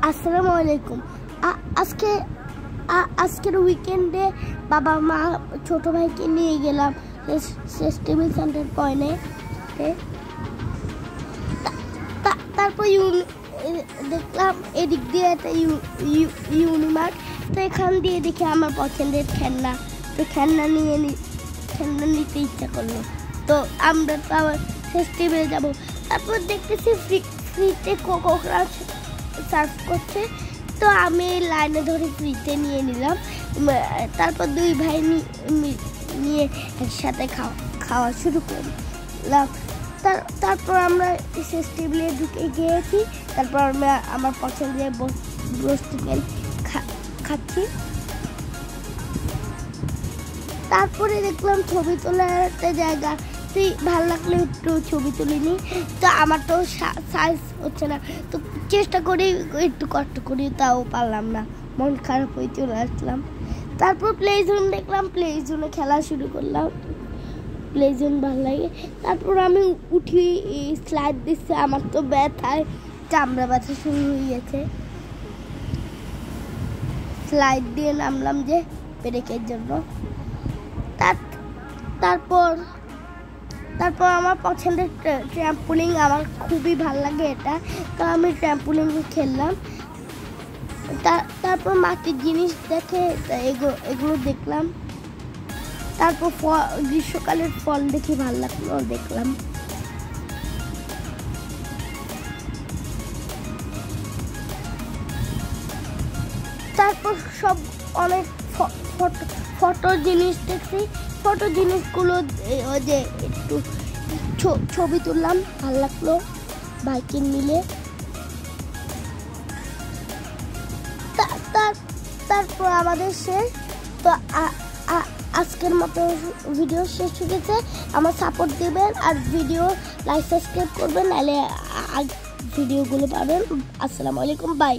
আসসালামু আলাইকুম। আজকে আজকের উইকেন্ডে বাবা মা ছোট ভাইকে নিয়ে গেলাম ফেস্টিভ্যাল সেন্টার পয়েন্টে। তারপর দেখলাম এদিক দিয়ে একটা ইউনিমার্ট, তো এখান দিয়ে দেখে আমার পছন্দের খেলনা, তো খেলনা নিতে ইচ্ছা করলো, তো আমরা তো আবার ফেস্টিভ্যালে যাবো। তারপর দেখতেছি ফ্রিতে কোকোকোলা সার্ভ করছে, তো আমি লাইনে ধরে ফ্রিতে নিয়ে নিলাম। তারপর দুই ভাই নিয়ে একসাথে খাওয়া শুরু করলাম। তারপর আমরা ফেস্টিভ্যালে ঢুকে গিয়েছি। তারপর আমরা আমার পছন্দের বস্তু খাচ্ছি। তারপরে দেখলাম ছবি তোলার একটা জায়গা, তুই ভালো লাগলে একটু ছবি তুলিনি, তো আমার তো সাইজ হচ্ছে না, তো চেষ্টা করি একটু কষ্ট করি, তাও পারলাম না, মন খারাপ হয়ে চলে আসলাম। তারপর প্লে জোন দেখলাম, প্লে জোনে খেলা শুরু করলাম, প্লে জোন ভালো লাগে। তারপর আমি উঠি, স্লাইড দিচ্ছে, আমার তো ব্যথায় চামড়া ব্যথা শুরু হয়ে গেছে। স্লাইড দিয়ে নামলাম যে ব্রেকের জন্য। তারপর আমার পছন্দের ট্র্যাম্পোলিন, আমার খুবই ভালো লাগে এটা, তো আমি ট্র্যাম্পোলিন খেললাম। তারপর মাটির জিনিস দেখে এগুলো দেখলাম। তারপর গ্রীষ্মকালের ফল দেখে ভালো লাগলো, দেখলাম। তারপর সব অনেক ফটো জিনিস দেখছি, ফটো জিনিসগুলো ওই যে একটু ছবি তুললাম, ভালো লাগলো বাইকে মিলে। তারপর আমাদের শেষ, তো আজকের মতো ভিডিও শেষ হয়ে গেছে। আমার সাপোর্ট দেবেন আর ভিডিও লাইক সাবস্ক্রাইব করবেন, নাহলে ভিডিওগুলো পাবেন। আসসালামু আলাইকুম, বাই।